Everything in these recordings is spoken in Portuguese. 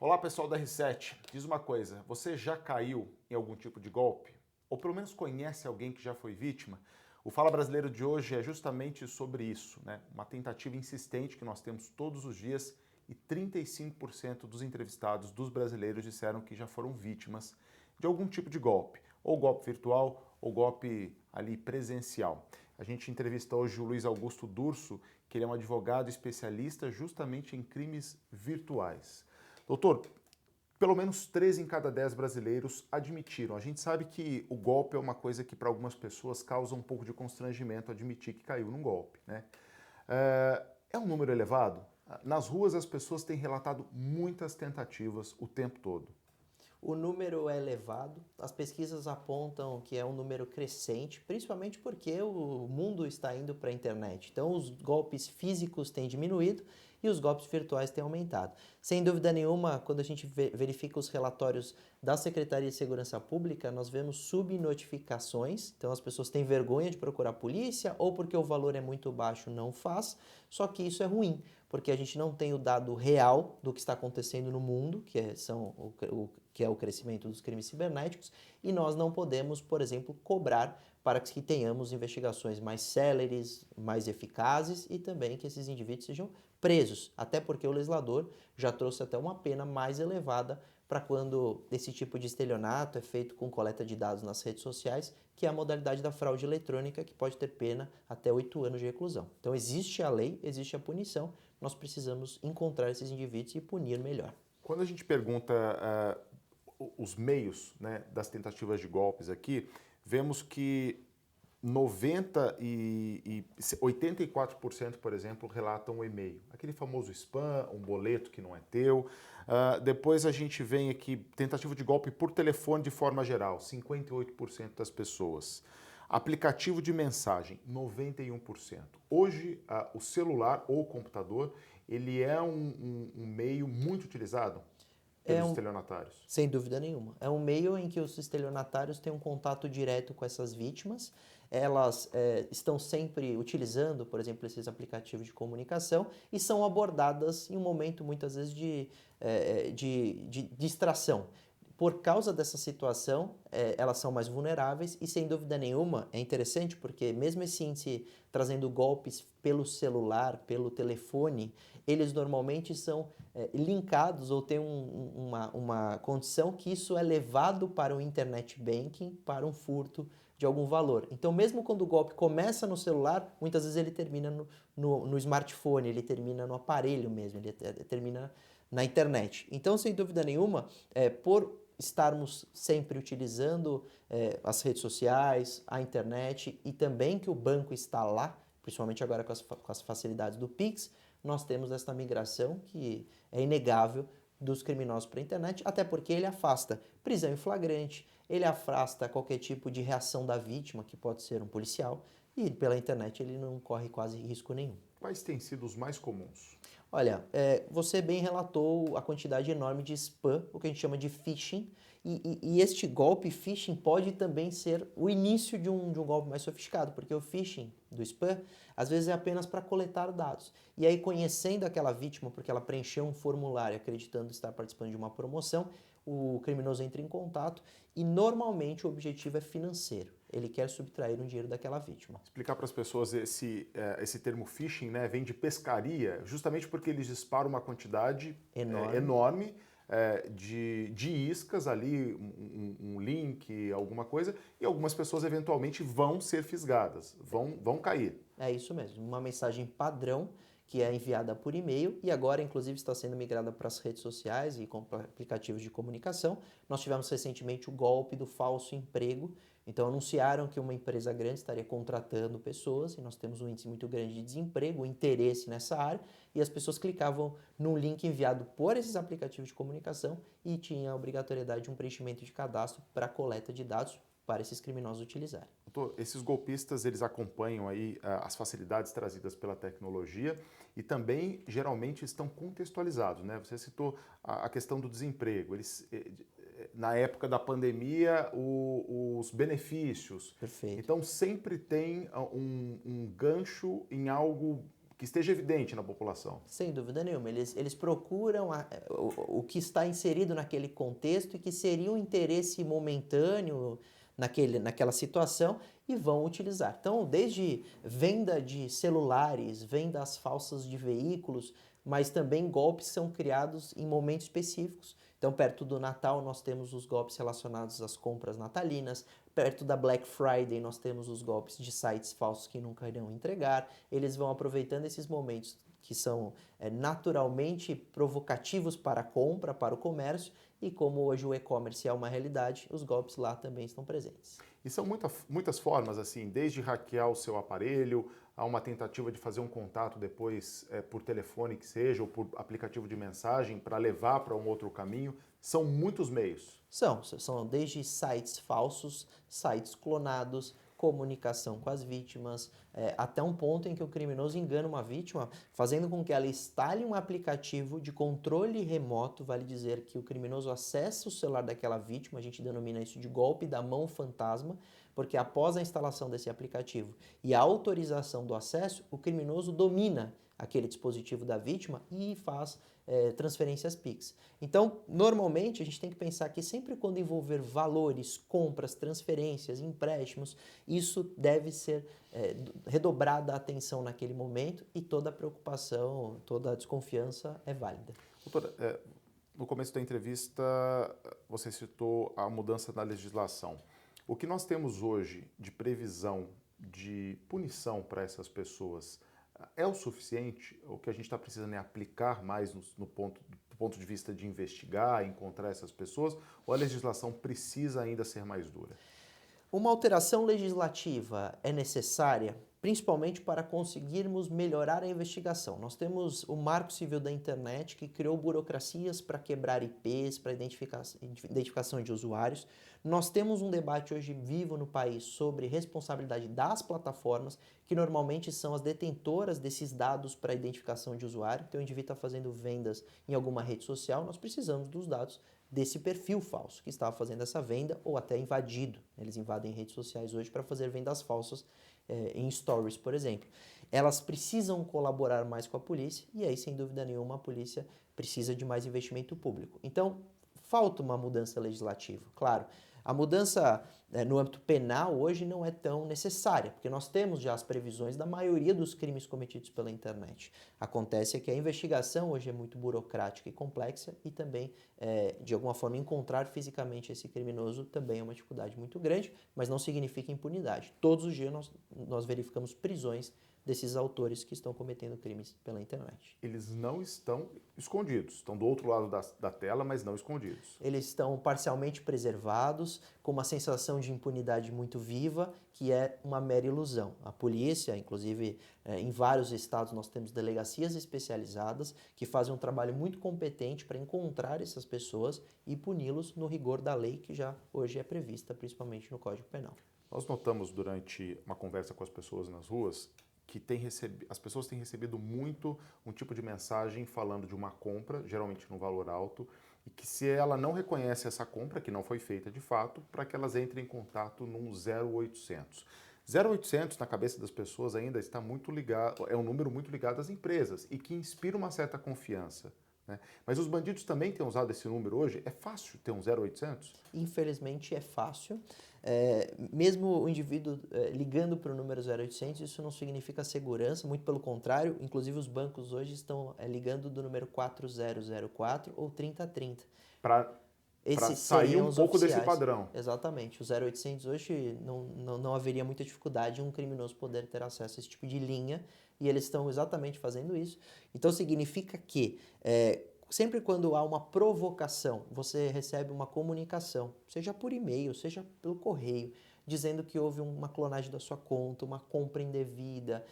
Olá pessoal da R7, diz uma coisa, você já caiu em algum tipo de golpe? Ou pelo menos conhece alguém que já foi vítima? O Fala Brasileiro de hoje é justamente sobre isso, né? Uma tentativa insistente que nós temos todos os dias e 35% dos entrevistados dos brasileiros disseram que já foram vítimas de algum tipo de golpe, ou golpe virtual ou golpe ali presencial. A gente entrevista hoje o Luiz Augusto Durso, que ele é um advogado especialista justamente em crimes virtuais. Doutor, pelo menos 3 em cada 10 brasileiros admitiram. A gente sabe que o golpe é uma coisa que para algumas pessoas causa um pouco de constrangimento admitir que caiu num golpe, né? É um número elevado? Nas ruas as pessoas têm relatado muitas tentativas o tempo todo. O número é elevado, as pesquisas apontam que é um número crescente, principalmente porque o mundo está indo para a internet. Então, os golpes físicos têm diminuído e os golpes virtuais têm aumentado. Sem dúvida nenhuma, quando a gente verifica os relatórios da Secretaria de Segurança Pública, nós vemos subnotificações. Então, as pessoas têm vergonha de procurar a polícia ou porque o valor é muito baixo não faz. Só que isso é ruim, porque a gente não tem o dado real do que está acontecendo no mundo, que é o crescimento dos crimes cibernéticos, e nós não podemos, por exemplo, cobrar para que tenhamos investigações mais céleres, mais eficazes e também que esses indivíduos sejam presos, até porque o legislador já trouxe até uma pena mais elevada para quando esse tipo de estelionato é feito com coleta de dados nas redes sociais, que é a modalidade da fraude eletrônica, que pode ter pena até 8 anos de reclusão. Então existe a lei, existe a punição, nós precisamos encontrar esses indivíduos e punir melhor. Quando a gente pergunta os meios, né, das tentativas de golpes aqui, vemos que 84%, por exemplo, relatam o e-mail. Aquele famoso spam, um boleto que não é teu. Depois a gente vem aqui, tentativa de golpe por telefone de forma geral, 58% das pessoas. Aplicativo de mensagem, 91%. Hoje, o celular ou o computador, ele é um meio muito utilizado É pelos um, estelionatários. Sem dúvida nenhuma. É um meio em que os estelionatários têm um contato direto com essas vítimas. Elas estão sempre utilizando, por exemplo, esses aplicativos de comunicação e são abordadas em um momento, muitas vezes, de distração. Por causa dessa situação, elas são mais vulneráveis e, sem dúvida nenhuma, é interessante porque mesmo esse índice trazendo golpes pelo celular, pelo telefone, eles normalmente são linkados ou têm uma condição que isso é levado para o internet banking, para um furto de algum valor. Então, mesmo quando o golpe começa no celular, muitas vezes ele termina no smartphone, ele termina no aparelho mesmo, ele termina na internet. Então, sem dúvida nenhuma, por estarmos sempre utilizando as redes sociais, a internet e também que o banco está lá, principalmente agora com as facilidades do Pix, nós temos esta migração que é inegável dos criminosos para a internet, até porque ele afasta prisão em flagrante, ele afasta qualquer tipo de reação da vítima, que pode ser um policial, e pela internet ele não corre quase risco nenhum. Quais têm sido os mais comuns? Olha, você bem relatou a quantidade enorme de spam, o que a gente chama de phishing, e este golpe phishing pode também ser o início de um golpe mais sofisticado, porque o phishing do spam, às vezes é apenas para coletar dados. E aí, conhecendo aquela vítima, porque ela preencheu um formulário acreditando estar participando de uma promoção, o criminoso entra em contato e normalmente o objetivo é financeiro. Ele quer subtrair um dinheiro daquela vítima. Explicar para as pessoas esse termo phishing, né, vem de pescaria, justamente porque eles disparam uma quantidade enorme de iscas ali, um link, alguma coisa, e algumas pessoas eventualmente vão ser fisgadas, vão cair. É isso mesmo, uma mensagem padrão que é enviada por e-mail e agora, inclusive, está sendo migrada para as redes sociais e com aplicativos de comunicação. Nós tivemos recentemente o golpe do falso emprego. Então, anunciaram que uma empresa grande estaria contratando pessoas e nós temos um índice muito grande de desemprego, interesse nessa área, e as pessoas clicavam num link enviado por esses aplicativos de comunicação e tinha a obrigatoriedade de um preenchimento de cadastro para a coleta de dados para esses criminosos utilizarem. Doutor, esses golpistas, eles acompanham aí as facilidades trazidas pela tecnologia e também, geralmente, estão contextualizados, né? Você citou a questão do desemprego. Eles, na época da pandemia, os benefícios. Perfeito. Então, sempre tem um gancho em algo que esteja evidente na população. Sem dúvida nenhuma. Eles procuram o que está inserido naquele contexto e que seria um interesse momentâneo naquela situação e vão utilizar. Então, desde venda de celulares, vendas falsas de veículos, mas também golpes são criados em momentos específicos. Então, perto do Natal, nós temos os golpes relacionados às compras natalinas. Perto da Black Friday, nós temos os golpes de sites falsos que nunca irão entregar. Eles vão aproveitando esses momentos que são naturalmente provocativos para a compra, para o comércio, e como hoje o e-commerce é uma realidade, os golpes lá também estão presentes. E são muitas formas, assim, desde hackear o seu aparelho, a uma tentativa de fazer um contato depois por telefone que seja, ou por aplicativo de mensagem para levar para um outro caminho. São muitos meios. São desde sites falsos, sites clonados, comunicação com as vítimas, até um ponto em que o criminoso engana uma vítima, fazendo com que ela instale um aplicativo de controle remoto. Vale dizer que o criminoso acessa o celular daquela vítima, a gente denomina isso de golpe da mão fantasma, porque após a instalação desse aplicativo e a autorização do acesso, o criminoso domina aquele dispositivo da vítima e faz transferências Pix. Então, normalmente, a gente tem que pensar que sempre quando envolver valores, compras, transferências, empréstimos, isso deve ser redobrada a atenção naquele momento e toda a preocupação, toda a desconfiança é válida. Doutora, no começo da entrevista, você citou a mudança na legislação. O que nós temos hoje de previsão de punição para essas pessoas é o suficiente? O que a gente está precisando é aplicar mais do ponto de vista de investigar, encontrar essas pessoas, ou a legislação precisa ainda ser mais dura? Uma alteração legislativa é necessária, principalmente para conseguirmos melhorar a investigação. Nós temos o Marco Civil da Internet, que criou burocracias para quebrar IPs, para identificação de usuários. Nós temos um debate hoje vivo no país sobre responsabilidade das plataformas, que normalmente são as detentoras desses dados para identificação de usuário. Então, o indivíduo está fazendo vendas em alguma rede social, nós precisamos dos dados desse perfil falso que estava fazendo essa venda ou até invadido. Eles invadem redes sociais hoje para fazer vendas falsas em stories, por exemplo. Elas precisam colaborar mais com a polícia e aí, sem dúvida nenhuma, a polícia precisa de mais investimento público. Então, falta uma mudança legislativa, claro. A mudança no âmbito penal hoje não é tão necessária, porque nós temos já as previsões da maioria dos crimes cometidos pela internet. Acontece que a investigação hoje é muito burocrática e complexa e também, de alguma forma, encontrar fisicamente esse criminoso também é uma dificuldade muito grande, mas não significa impunidade. Todos os dias nós verificamos prisões desses autores que estão cometendo crimes pela internet. Eles não estão escondidos, estão do outro lado da tela, mas não escondidos. Eles estão parcialmente preservados, com uma sensação de impunidade muito viva, que é uma mera ilusão. A polícia, inclusive em vários estados nós temos delegacias especializadas que fazem um trabalho muito competente para encontrar essas pessoas e puni-los no rigor da lei que já hoje é prevista, principalmente no Código Penal. Nós notamos durante uma conversa com as pessoas nas ruas que as pessoas têm recebido muito um tipo de mensagem falando de uma compra, geralmente num valor alto, e que se ela não reconhece essa compra, que não foi feita de fato, para que elas entrem em contato num 0800. 0800 na cabeça das pessoas ainda está muito ligado, é um número muito ligado às empresas e que inspira uma certa confiança. Né? Mas os bandidos também têm usado esse número hoje? É fácil ter um 0800? Infelizmente é fácil. Mesmo o indivíduo ligando para o número 0800, isso não significa segurança, muito pelo contrário. Inclusive os bancos hoje estão ligando do número 4004 ou 3030. Para sair um pouco desse padrão. Exatamente. O 0800 hoje não haveria muita dificuldade em um criminoso poder ter acesso a esse tipo de linha e eles estão exatamente fazendo isso. Então significa que sempre quando há uma provocação, você recebe uma comunicação, seja por e-mail, seja pelo correio, dizendo que houve uma clonagem da sua conta, uma compra indevida,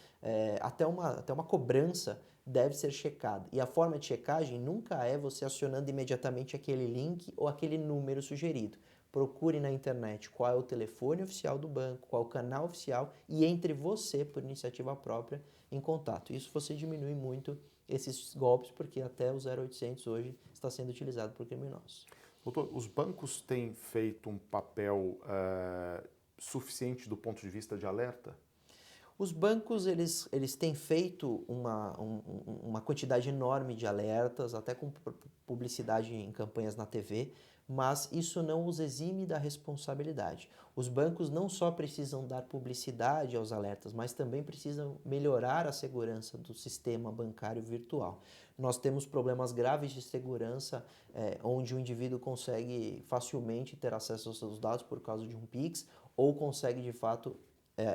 até uma cobrança deve ser checada. E a forma de checagem nunca é você acionando imediatamente aquele link ou aquele número sugerido. Procure na internet qual é o telefone oficial do banco, qual é o canal oficial e entre você, por iniciativa própria, em contato. Isso você diminui muito esses golpes, porque até o 0800 hoje está sendo utilizado por criminosos. Doutor, os bancos têm feito um papel suficiente do ponto de vista de alerta? Os bancos, eles têm feito uma quantidade enorme de alertas, até com publicidade em campanhas na TV, mas isso não os exime da responsabilidade. Os bancos não só precisam dar publicidade aos alertas, mas também precisam melhorar a segurança do sistema bancário virtual. Nós temos problemas graves de segurança, onde o indivíduo consegue facilmente ter acesso aos seus dados por causa de um Pix, ou consegue de fato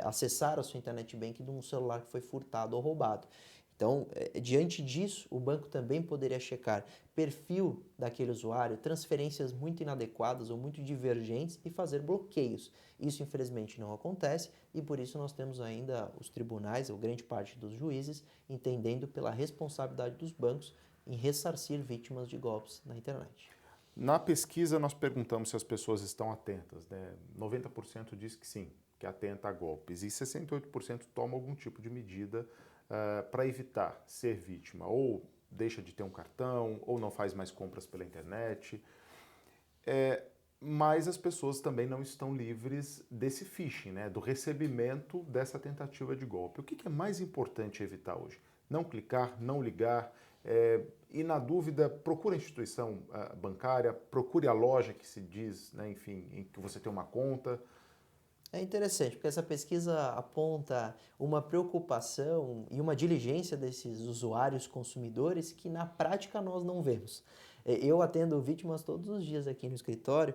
acessar a sua internet banking de um celular que foi furtado ou roubado. Então, diante disso, o banco também poderia checar perfil daquele usuário, transferências muito inadequadas ou muito divergentes e fazer bloqueios. Isso, infelizmente, não acontece e por isso nós temos ainda os tribunais, ou grande parte dos juízes, entendendo pela responsabilidade dos bancos em ressarcir vítimas de golpes na internet. Na pesquisa, nós perguntamos se as pessoas estão atentas, né? 90% diz que sim, que atenta a golpes, e 68% toma algum tipo de medida para evitar ser vítima, ou deixa de ter um cartão, ou não faz mais compras pela internet. Mas as pessoas também não estão livres desse phishing, né? Do recebimento dessa tentativa de golpe. O que é mais importante evitar hoje? Não clicar, não ligar, e na dúvida, procure a instituição bancária, procure a loja que se diz, né, enfim, em que você tem uma conta. É interessante, porque essa pesquisa aponta uma preocupação e uma diligência desses usuários consumidores que na prática nós não vemos. Eu atendo vítimas todos os dias aqui no escritório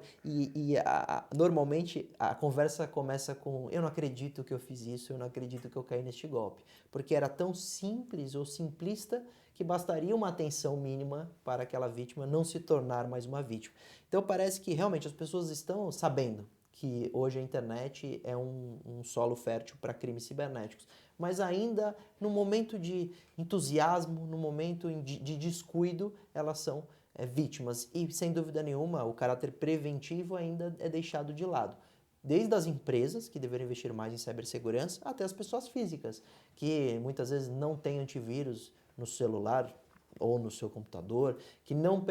normalmente a conversa começa com eu não acredito que eu fiz isso, eu não acredito que eu caí neste golpe. Porque era tão simples ou simplista que bastaria uma atenção mínima para aquela vítima não se tornar mais uma vítima. Então parece que realmente as pessoas estão sabendo que hoje a internet é um solo fértil para crimes cibernéticos. Mas ainda no momento de entusiasmo, no momento de descuido, elas são vítimas. E sem dúvida nenhuma, o caráter preventivo ainda é deixado de lado. Desde as empresas, que deveriam investir mais em cibersegurança, até as pessoas físicas, que muitas vezes não têm antivírus no celular, ou no seu computador, que não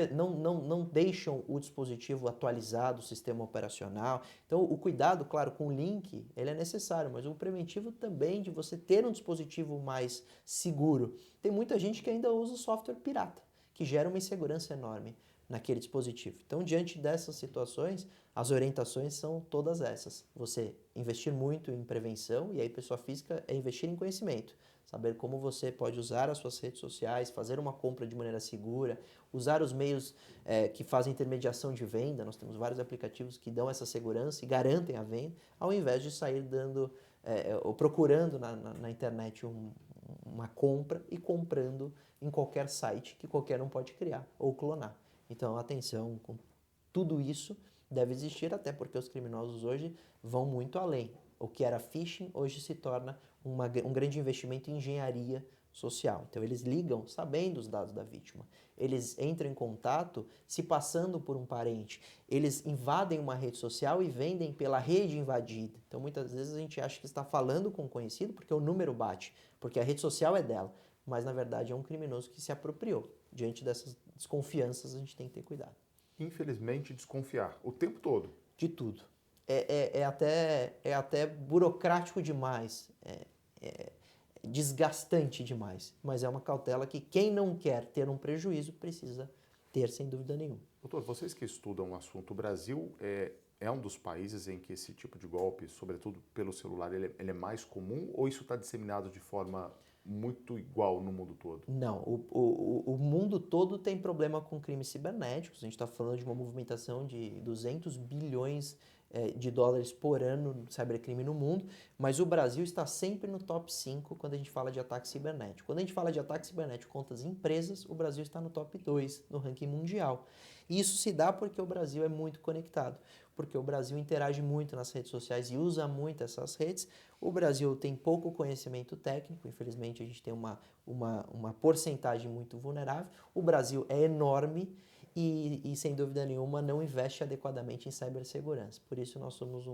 deixam o dispositivo atualizado, o sistema operacional. Então, o cuidado, claro, com o link, ele é necessário, mas o preventivo também de você ter um dispositivo mais seguro. Tem muita gente que ainda usa software pirata, que gera uma insegurança enorme naquele dispositivo. Então, diante dessas situações, as orientações são todas essas. Você investir muito em prevenção, e aí pessoa física é investir em conhecimento. Saber como você pode usar as suas redes sociais, fazer uma compra de maneira segura, usar os meios que fazem intermediação de venda. Nós temos vários aplicativos que dão essa segurança e garantem a venda, ao invés de sair dando ou procurando na internet uma compra e comprando em qualquer site que qualquer um pode criar ou clonar. Então, atenção com tudo isso deve existir, até porque os criminosos hoje vão muito além. O que era phishing hoje se torna um grande investimento em engenharia social. Então eles ligam sabendo os dados da vítima. Eles entram em contato se passando por um parente. Eles invadem uma rede social e vendem pela rede invadida. Então muitas vezes a gente acha que está falando com um conhecido porque o número bate, porque a rede social é dela. Mas na verdade é um criminoso que se apropriou. Diante dessas desconfianças a gente tem que ter cuidado. Infelizmente, desconfiar o tempo todo. De tudo. É até burocrático demais, desgastante demais, mas é uma cautela que quem não quer ter um prejuízo precisa ter, sem dúvida nenhuma. Doutor, vocês que estudam o assunto, o Brasil é um dos países em que esse tipo de golpe, sobretudo pelo celular, ele é mais comum, ou isso está disseminado de forma muito igual no mundo todo? Não, o mundo todo tem problema com crimes cibernéticos. A gente está falando de uma movimentação de 200 bilhões de dólares por ano no cybercrime no mundo, mas o Brasil está sempre no top 5 quando a gente fala de ataque cibernético. Quando a gente fala de ataque cibernético contra as empresas, o Brasil está no top 2 no ranking mundial. E isso se dá porque o Brasil é muito conectado, porque o Brasil interage muito nas redes sociais e usa muito essas redes. O Brasil tem pouco conhecimento técnico, infelizmente a gente tem uma porcentagem muito vulnerável. O Brasil é enorme e sem dúvida nenhuma, não investe adequadamente em cibersegurança. Por isso nós somos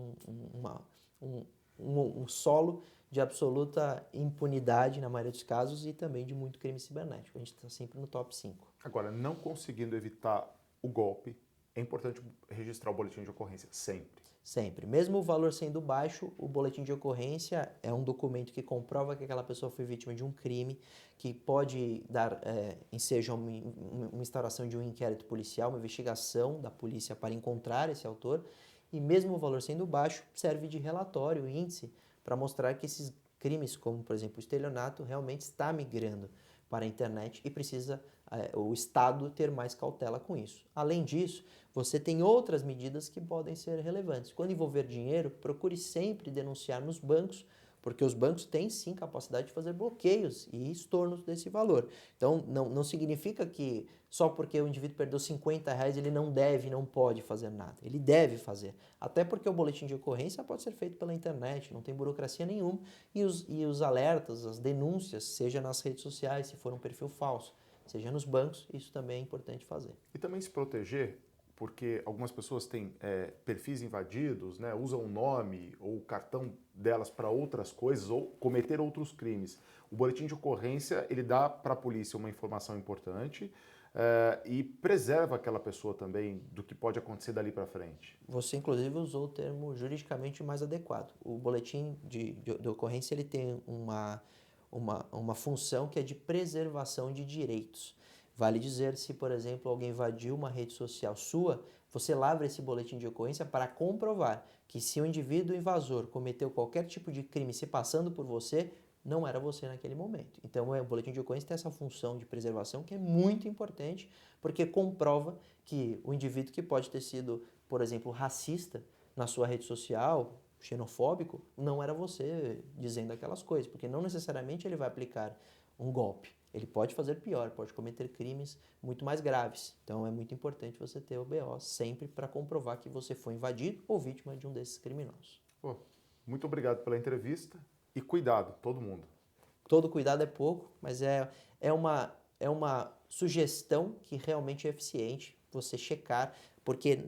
um solo de absoluta impunidade na maioria dos casos e também de muito crime cibernético. A gente está sempre no top 5. Agora, não conseguindo evitar o golpe, é importante registrar o boletim de ocorrência sempre. Sempre. Mesmo o valor sendo baixo, o boletim de ocorrência é um documento que comprova que aquela pessoa foi vítima de um crime, que pode dar ensejo a uma instauração de um inquérito policial, uma investigação da polícia para encontrar esse autor, e mesmo o valor sendo baixo, serve de relatório, índice, para mostrar que esses crimes, como por exemplo o estelionato, realmente está migrando para a internet e precisa o Estado ter mais cautela com isso. Além disso, você tem outras medidas que podem ser relevantes. Quando envolver dinheiro, procure sempre denunciar nos bancos, porque os bancos têm sim capacidade de fazer bloqueios e estornos desse valor. Então, não significa que só porque o indivíduo perdeu R$ 50 ele não deve, não pode fazer nada. Ele deve fazer. Até porque o boletim de ocorrência pode ser feito pela internet, não tem burocracia nenhuma. E os alertas, as denúncias, seja nas redes sociais, se for um perfil falso, seja nos bancos, isso também é importante fazer. E também se proteger, porque algumas pessoas têm perfis invadidos, né, usam o nome ou o cartão delas para outras coisas ou cometer outros crimes. O boletim de ocorrência, ele dá para a polícia uma informação importante e preserva aquela pessoa também do que pode acontecer dali para frente. Você, inclusive, usou o termo juridicamente mais adequado. O boletim de ocorrência ele tem uma função que é de preservação de direitos. Vale dizer, se, por exemplo, alguém invadiu uma rede social sua, você lavra esse boletim de ocorrência para comprovar que se o indivíduo invasor cometeu qualquer tipo de crime se passando por você, não era você naquele momento. Então, o boletim de ocorrência tem essa função de preservação que é muito importante, porque comprova que o indivíduo que pode ter sido, por exemplo, racista na sua rede social, xenofóbico, não era você dizendo aquelas coisas, porque não necessariamente ele vai aplicar um golpe. Ele pode fazer pior, pode cometer crimes muito mais graves. Então é muito importante você ter o BO sempre para comprovar que você foi invadido ou vítima de um desses criminosos. Pô, muito obrigado pela entrevista e cuidado, todo mundo. Todo cuidado é pouco, mas é uma sugestão que realmente é eficiente você checar, porque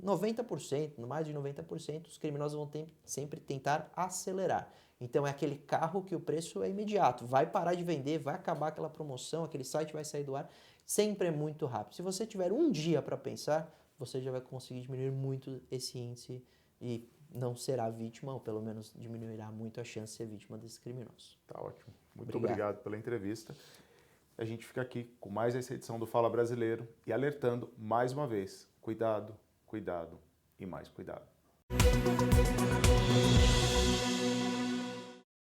90%, mais de 90%, os criminosos vão sempre tentar acelerar. Então é aquele carro que o preço é imediato, vai parar de vender, vai acabar aquela promoção, aquele site vai sair do ar, sempre é muito rápido. Se você tiver um dia para pensar, você já vai conseguir diminuir muito esse índice e não será vítima, ou pelo menos diminuirá muito a chance de ser vítima desses criminosos. Tá ótimo. Muito obrigado pela entrevista. A gente fica aqui com mais essa edição do Fala Brasileiro e alertando mais uma vez, cuidado, cuidado e mais cuidado.